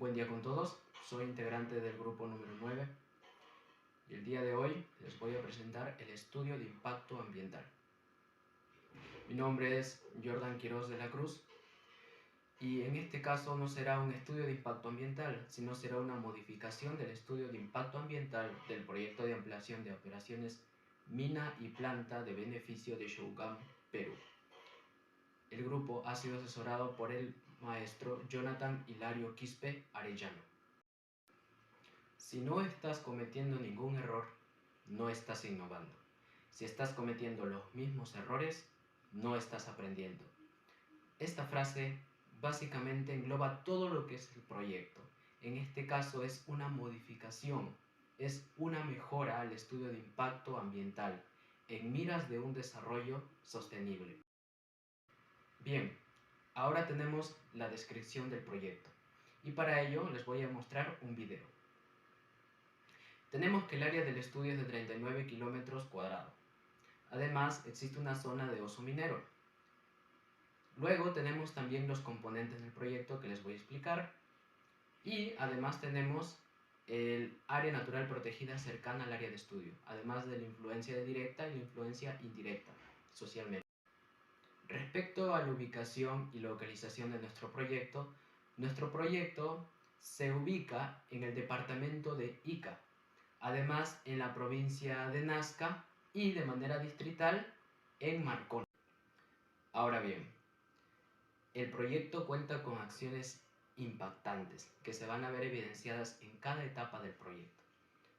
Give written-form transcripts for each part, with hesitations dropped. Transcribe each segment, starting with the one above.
Buen día con todos, soy integrante del grupo número 9 y el día de hoy les voy a presentar el estudio de impacto ambiental. Mi nombre es Jordan Quiroz de la Cruz y en este caso no será un estudio de impacto ambiental, sino será una modificación del estudio de impacto ambiental del proyecto de ampliación de operaciones mina y planta de beneficio de Shougang, Perú. El grupo ha sido asesorado por el maestro Jonathan Hilario Quispe Arellano. Si no estás cometiendo ningún error, no estás innovando. Si estás cometiendo los mismos errores, no estás aprendiendo. Esta frase básicamente engloba todo lo que es el proyecto. En este caso es una modificación, es una mejora al estudio de impacto ambiental en miras de un desarrollo sostenible. Bien, ahora tenemos la descripción del proyecto y para ello les voy a mostrar un video. Tenemos que el área del estudio es de 39 kilómetros cuadrados. Además, existe una zona de oso minero. Luego tenemos también los componentes del proyecto que les voy a explicar. Y además tenemos el área natural protegida cercana al área de estudio, además de la influencia directa y la influencia indirecta socialmente. Respecto a la ubicación y localización de nuestro proyecto se ubica en el departamento de Ica, además en la provincia de Nazca y de manera distrital en Marcona. Ahora bien, el proyecto cuenta con acciones impactantes que se van a ver evidenciadas en cada etapa del proyecto.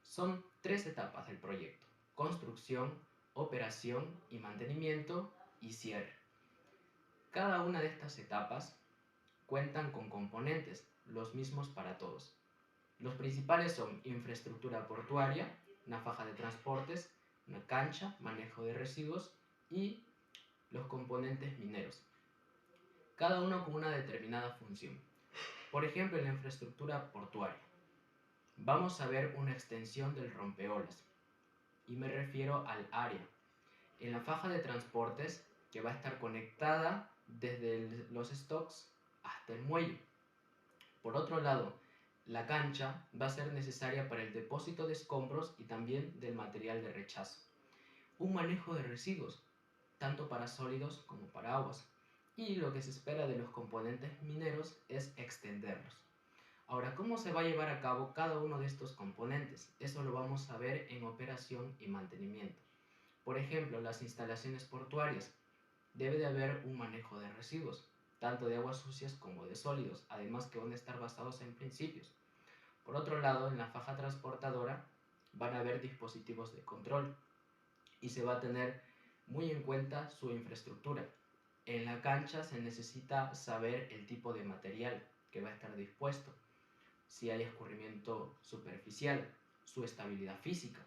Son 3 etapas del proyecto: construcción, operación y mantenimiento y cierre. Cada una de estas etapas cuentan con componentes, los mismos para todos. Los principales son infraestructura portuaria, una faja de transportes, una cancha, manejo de residuos y los componentes mineros, cada uno con una determinada función. Por ejemplo, en la infraestructura portuaria vamos a ver una extensión del rompeolas y me refiero al área. En la faja de transportes, que va a estar conectada desde los stocks hasta el muelle. Por otro lado, la cancha va a ser necesaria para el depósito de escombros y también del material de rechazo. Un manejo de residuos, tanto para sólidos como para aguas. Y lo que se espera de los componentes mineros es extenderlos. Ahora, ¿cómo se va a llevar a cabo cada uno de estos componentes? Eso lo vamos a ver en operación y mantenimiento. Por ejemplo, las instalaciones portuarias. Debe de haber un manejo de residuos, tanto de aguas sucias como de sólidos, además que van a estar basados en principios. Por otro lado, en la faja transportadora van a haber dispositivos de control y se va a tener muy en cuenta su infraestructura. En la cancha se necesita saber el tipo de material que va a estar dispuesto, si hay escurrimiento superficial, su estabilidad física.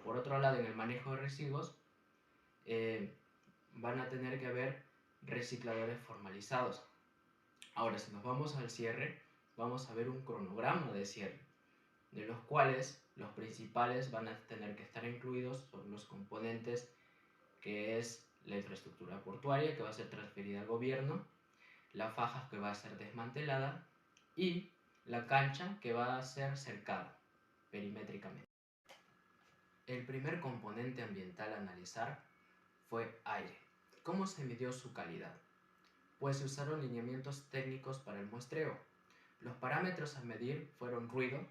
Por otro lado, en el manejo de residuos van a tener que haber recicladores formalizados. Ahora, si nos vamos al cierre, vamos a ver un cronograma de cierre, de los cuales los principales van a tener que estar incluidos son los componentes que es la infraestructura portuaria, que va a ser transferida al gobierno, la faja que va a ser desmantelada y la cancha que va a ser cercada perimétricamente. El primer componente ambiental a analizar fue aire. ¿Cómo se midió su calidad? Pues se usaron lineamientos técnicos para el muestreo. Los parámetros a medir fueron ruido,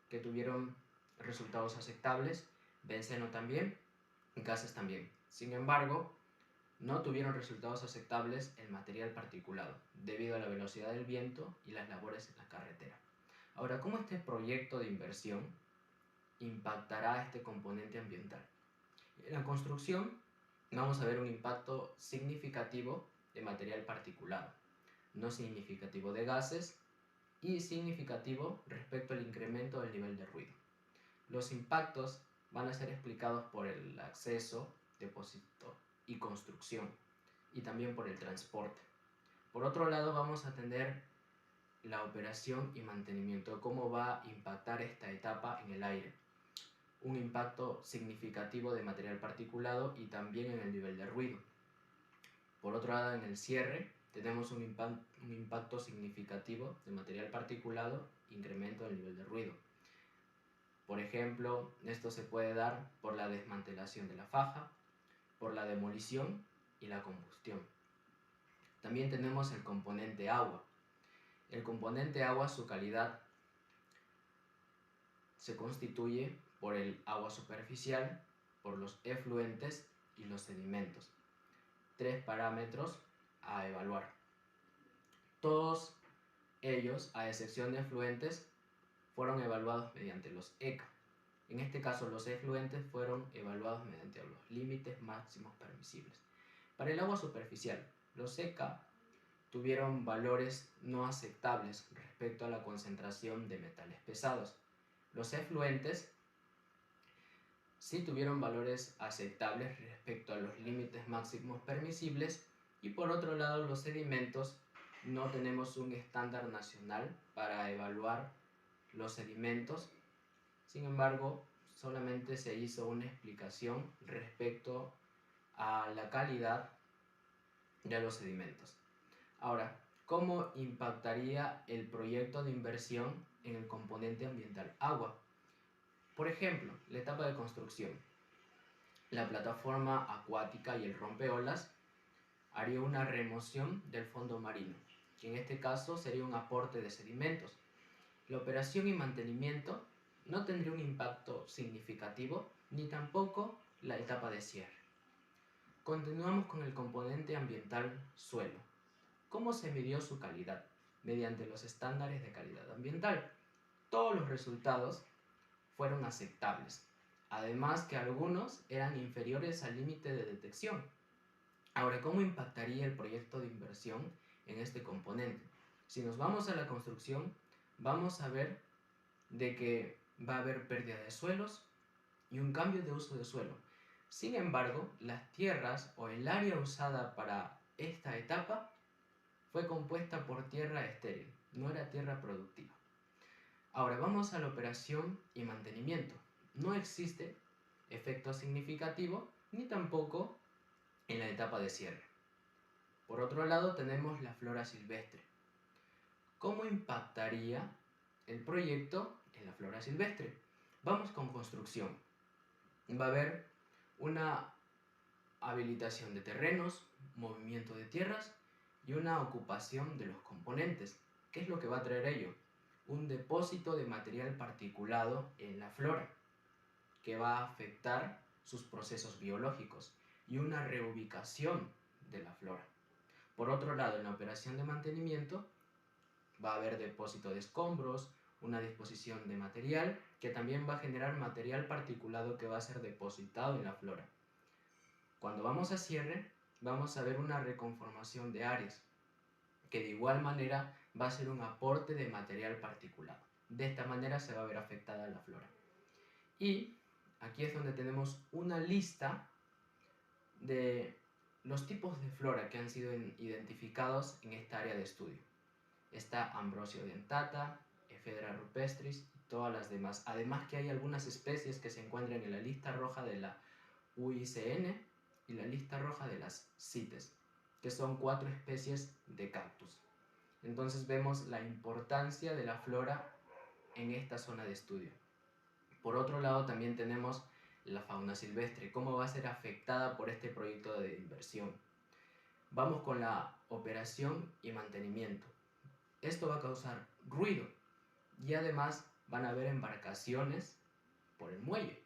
que tuvieron resultados aceptables, benceno también, gases también. Sin embargo, no tuvieron resultados aceptables el material particulado, debido a la velocidad del viento y las labores en la carretera. Ahora, ¿cómo este proyecto de inversión impactará este componente ambiental? En la construcción vamos a ver un impacto significativo de material particulado, no significativo de gases y significativo respecto al incremento del nivel de ruido. Los impactos van a ser explicados por el acceso, depósito y construcción, y también por el transporte. Por otro lado, vamos a tener la operación y mantenimiento, cómo va a impactar esta etapa en el aire. Un impacto significativo de material particulado y también en el nivel de ruido. Por otro lado, en el cierre tenemos un impacto significativo de material particulado, incremento del nivel de ruido. Por ejemplo, esto se puede dar por la desmantelación de la faja, por la demolición y la combustión. También tenemos el componente agua. El componente agua, su calidad se constituye por el agua superficial, por los efluentes y los sedimentos. 3 parámetros a evaluar. Todos ellos, a excepción de efluentes, fueron evaluados mediante los ECA. En este caso, los efluentes fueron evaluados mediante los límites máximos permisibles. Para el agua superficial, los ECA tuvieron valores no aceptables respecto a la concentración de metales pesados. Los efluentes sí tuvieron valores aceptables respecto a los límites máximos permisibles, y por otro lado los sedimentos no tenemos un estándar nacional para evaluar los sedimentos. Sin embargo, solamente se hizo una explicación respecto a la calidad de los sedimentos. Ahora, ¿cómo impactaría el proyecto de inversión en el componente ambiental agua? Por ejemplo, la etapa de construcción. La plataforma acuática y el rompeolas haría una remoción del fondo marino, que en este caso sería un aporte de sedimentos. La operación y mantenimiento no tendría un impacto significativo, ni tampoco la etapa de cierre. Continuamos con el componente ambiental suelo. ¿Cómo se midió su calidad? Mediante los estándares de calidad ambiental. Todos los resultados fueron aceptables, además que algunos eran inferiores al límite de detección. Ahora, ¿cómo impactaría el proyecto de inversión en este componente? Si nos vamos a la construcción, vamos a ver de que va a haber pérdida de suelos y un cambio de uso de suelo. Sin embargo, las tierras o el área usada para esta etapa fue compuesta por tierra estéril, no era tierra productiva. Ahora vamos a la operación y mantenimiento. No existe efecto significativo ni tampoco en la etapa de cierre. Por otro lado tenemos la flora silvestre. ¿Cómo impactaría el proyecto en la flora silvestre? Vamos con construcción. Va a haber una habilitación de terrenos, movimiento de tierras y una ocupación de los componentes. ¿Qué es lo que va a traer ello? Un depósito de material particulado en la flora, que va a afectar sus procesos biológicos, y una reubicación de la flora. Por otro lado, en la operación de mantenimiento va a haber depósito de escombros, una disposición de material, que también va a generar material particulado que va a ser depositado en la flora. Cuando vamos a cierre, vamos a ver una reconformación de áreas, que de igual manera va a ser un aporte de material particulado. De esta manera se va a ver afectada la flora. Y aquí es donde tenemos una lista de los tipos de flora que han sido identificados en esta área de estudio. Está Ambrosio dentata, Ephedra rupestris y todas las demás. Además que hay algunas especies que se encuentran en la lista roja de la UICN y la lista roja de las CITES, que son 4 especies de cactus. Entonces vemos la importancia de la flora en esta zona de estudio. Por otro lado también tenemos la fauna silvestre, cómo va a ser afectada por este proyecto de inversión. Vamos con la operación y mantenimiento. Esto va a causar ruido y además van a haber embarcaciones por el muelle.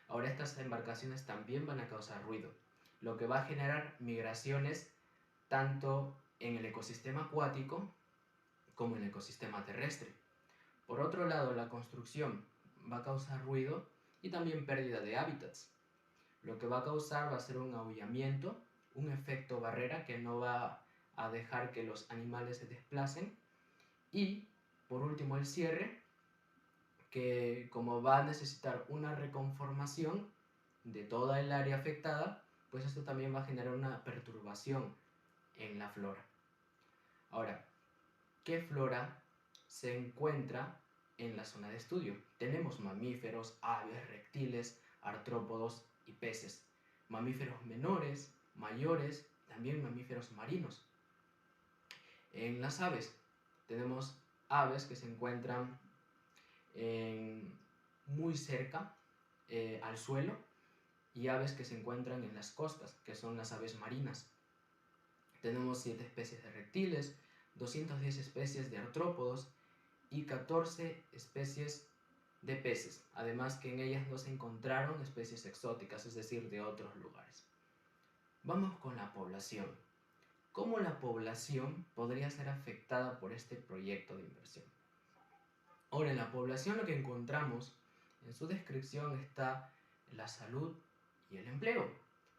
Ahora estas embarcaciones también van a causar ruido, lo que va a generar migraciones tanto en el ecosistema acuático como en el ecosistema terrestre. Por otro lado, la construcción va a causar ruido y también pérdida de hábitats. Lo que va a causar va a ser un aullamiento, un efecto barrera que no va a dejar que los animales se desplacen. Y por último el cierre, que como va a necesitar una reconformación de toda el área afectada, pues esto también va a generar una perturbación en la flora. Ahora, ¿qué flora se encuentra en la zona de estudio? Tenemos mamíferos, aves, reptiles, artrópodos y peces. Mamíferos menores, mayores, también mamíferos marinos. en las aves. Tenemos aves que se encuentran muy cerca al suelo y aves que se encuentran en las costas, que son las aves marinas. Tenemos 7 especies de reptiles, 210 especies de artrópodos y 14 especies de peces, además que en ellas no se encontraron especies exóticas, es decir, de otros lugares. Vamos con la población. ¿Cómo la población podría ser afectada por este proyecto de inversión? Ahora, en la población lo que encontramos en su descripción está la salud y el empleo.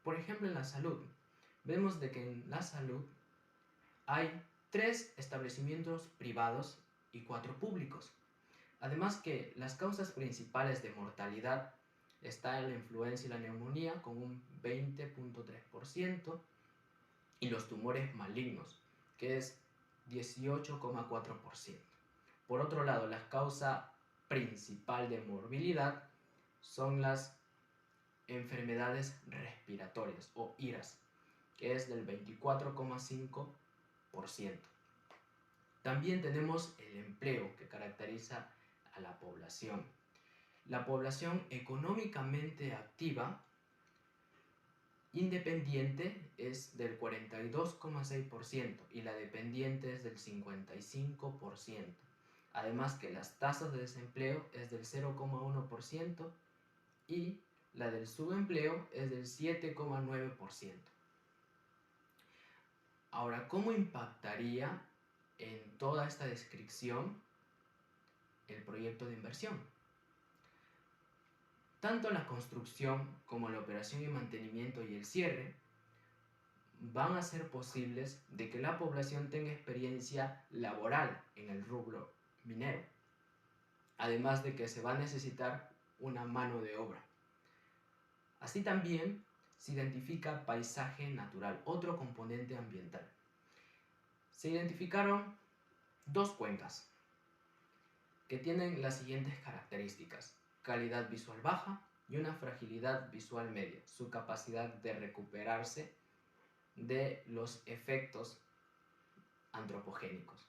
Por ejemplo, en la salud, vemos de que en la salud hay 3 establecimientos privados y 4 públicos. Además que las causas principales de mortalidad están en la influenza y la neumonía con un 20.3% y los tumores malignos, que es 18.4%. Por otro lado, la causa principal de morbilidad son las enfermedades respiratorias o IRAS, que es del 24.5%. También tenemos el empleo que caracteriza a la población. La población económicamente activa independiente es del 42.6% y la dependiente es del 55%. Además que las tasas de desempleo es del 0.1% y la del subempleo es del 7.9%. Ahora, ¿cómo impactaría en toda esta descripción el proyecto de inversión? Tanto la construcción como la operación y mantenimiento y el cierre van a ser posibles de que la población tenga experiencia laboral en el rubro minero, además de que se va a necesitar una mano de obra. Así también se identifica paisaje natural, otro componente ambiental. Se identificaron 2 cuencas que tienen las siguientes características: calidad visual baja y una fragilidad visual media, su capacidad de recuperarse de los efectos antropogénicos.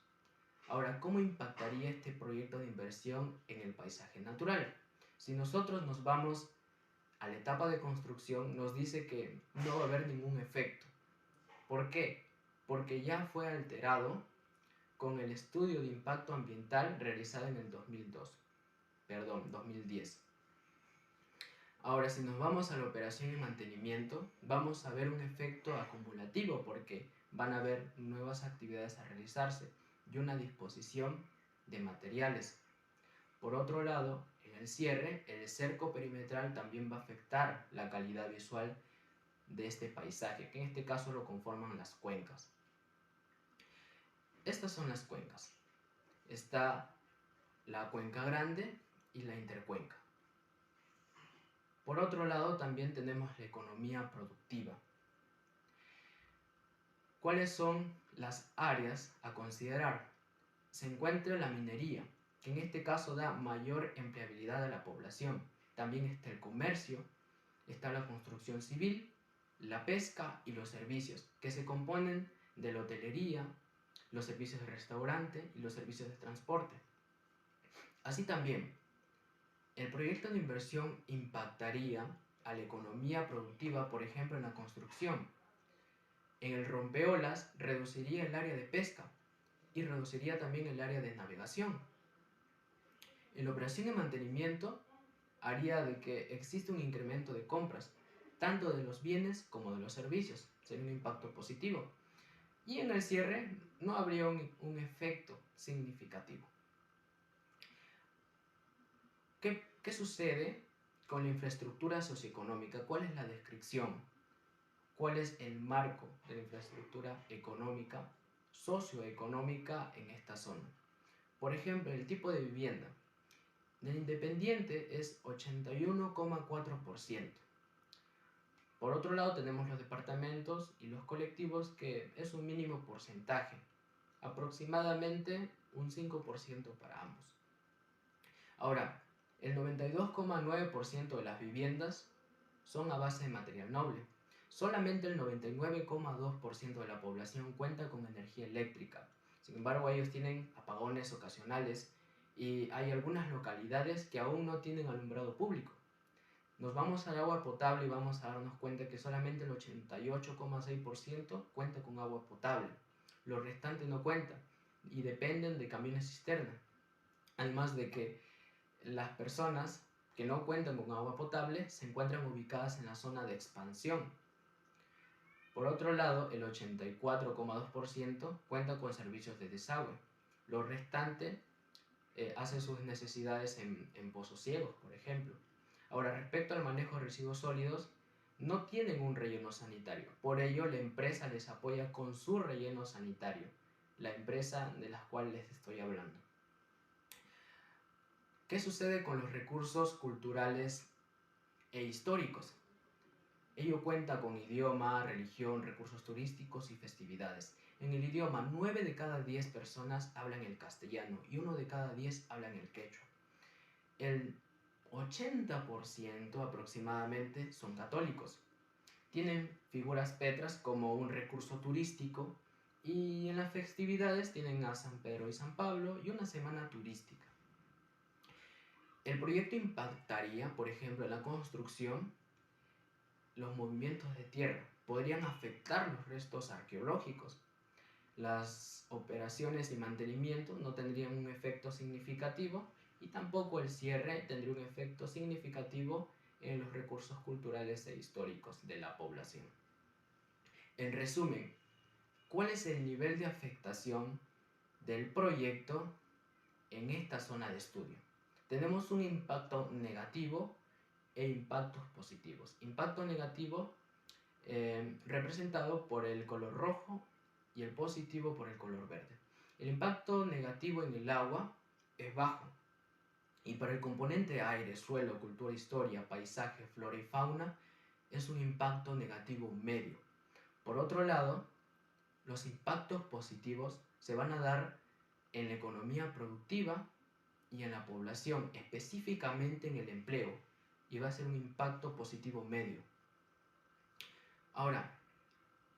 Ahora, ¿cómo impactaría este proyecto de inversión en el paisaje natural? Si nosotros nos vamos a la etapa de construcción, nos dice que no va a haber ningún efecto. ¿Por qué? Porque ya fue alterado con el estudio de impacto ambiental realizado en el 2010. Ahora, si nos vamos a la operación y mantenimiento, vamos a ver un efecto acumulativo porque van a haber nuevas actividades a realizarse y una disposición de materiales. Por otro lado, en el cierre, el cerco perimetral también va a afectar la calidad visual de este paisaje, que en este caso lo conforman las cuencas. Estas son las cuencas. Está la cuenca grande y la intercuenca. Por otro lado, también tenemos la economía productiva. ¿Cuáles son las áreas a considerar? Se encuentra la minería, que en este caso da mayor empleabilidad a la población. También está el comercio, está la construcción civil, la pesca y los servicios, que se componen de la hotelería, los servicios de restaurante y los servicios de transporte. Así también, el proyecto de inversión impactaría a la economía productiva, por ejemplo, en la construcción. En el rompeolas reduciría el área de pesca y reduciría también el área de navegación. En la operación y mantenimiento haría de que existe un incremento de compras, tanto de los bienes como de los servicios. Sería un impacto positivo. Y en el cierre no habría un efecto significativo. ¿Qué sucede con la infraestructura socioeconómica? ¿Cuál es la descripción? ¿Cuál es el marco de la infraestructura económica, socioeconómica en esta zona? Por ejemplo, el tipo de vivienda. Del independiente es 81.4%. Por otro lado tenemos los departamentos y los colectivos, que es un mínimo porcentaje, aproximadamente un 5% para ambos. Ahora, el 92.9% de las viviendas son a base de material noble. Solamente el 99.2% de la población cuenta con energía eléctrica. Sin embargo, ellos tienen apagones ocasionales y hay algunas localidades que aún no tienen alumbrado público. Nos vamos al agua potable y vamos a darnos cuenta que solamente el 88,6% cuenta con agua potable. Los restantes no cuentan y dependen de camiones cisterna. Además de que las personas que no cuentan con agua potable se encuentran ubicadas en la zona de expansión. Por otro lado, el 84,2% cuenta con servicios de desagüe. Los restantes hacen sus necesidades en pozos ciegos, por ejemplo. Ahora, respecto al manejo de residuos sólidos, no tienen un relleno sanitario. Por ello, la empresa les apoya con su relleno sanitario, la empresa de la cual les estoy hablando. ¿Qué sucede con los recursos culturales e históricos? Ello cuenta con idioma, religión, recursos turísticos y festividades. En el idioma, 9 de cada 10 personas hablan el castellano y 1 de cada 10 hablan el quechua. El 80% aproximadamente son católicos. Tienen figuras petras como un recurso turístico y en las festividades tienen a San Pedro y San Pablo y una semana turística. El proyecto impactaría, por ejemplo, en la construcción, los movimientos de tierra, podrían afectar los restos arqueológicos. Las operaciones y mantenimiento no tendrían un efecto significativo y tampoco el cierre tendría un efecto significativo en los recursos culturales e históricos de la población. En resumen, ¿cuál es el nivel de afectación del proyecto en esta zona de estudio? Tenemos un impacto negativo e impactos positivos. Impacto negativo representado por el color rojo y el positivo por el color verde. El impacto negativo en el agua es bajo y para el componente aire, suelo, cultura, historia, paisaje, flora y fauna es un impacto negativo medio. Por otro lado, los impactos positivos se van a dar en la economía productiva y en la población, específicamente en el empleo, y va a ser un impacto positivo medio. Ahora,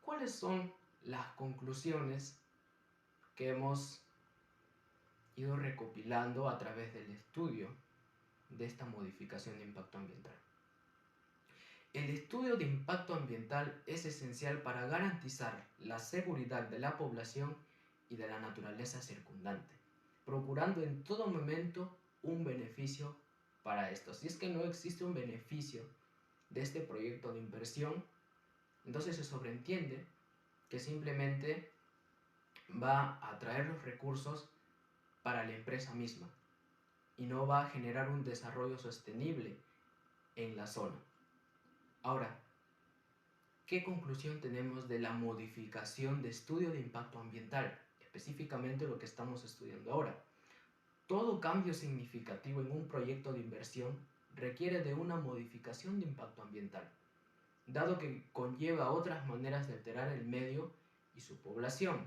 ¿cuáles son las conclusiones que hemos ido recopilando a través del estudio de esta modificación de impacto ambiental? El estudio de impacto ambiental es esencial para garantizar la seguridad de la población y de la naturaleza circundante, procurando en todo momento un beneficio para esto. Si es que no existe un beneficio de este proyecto de inversión, entonces se sobreentiende que simplemente va a traer los recursos para la empresa misma y no va a generar un desarrollo sostenible en la zona. Ahora, ¿qué conclusión tenemos de la modificación de estudio de impacto ambiental? Específicamente lo que estamos estudiando ahora. Todo cambio significativo en un proyecto de inversión requiere de una modificación de impacto ambiental, dado que conlleva otras maneras de alterar el medio y su población.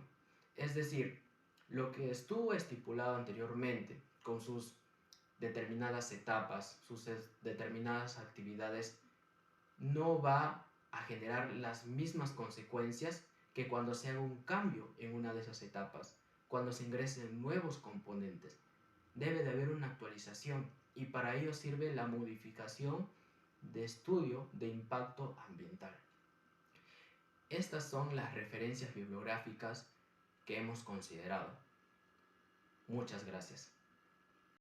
Es decir, lo que estuvo estipulado anteriormente, con sus determinadas etapas, sus determinadas actividades, no va a generar las mismas consecuencias que cuando se haga un cambio en una de esas etapas, cuando se ingresen nuevos componentes. Debe de haber una actualización y para ello sirve la modificación de estudio de impacto ambiental. Estas son las referencias bibliográficas que hemos considerado. Muchas gracias.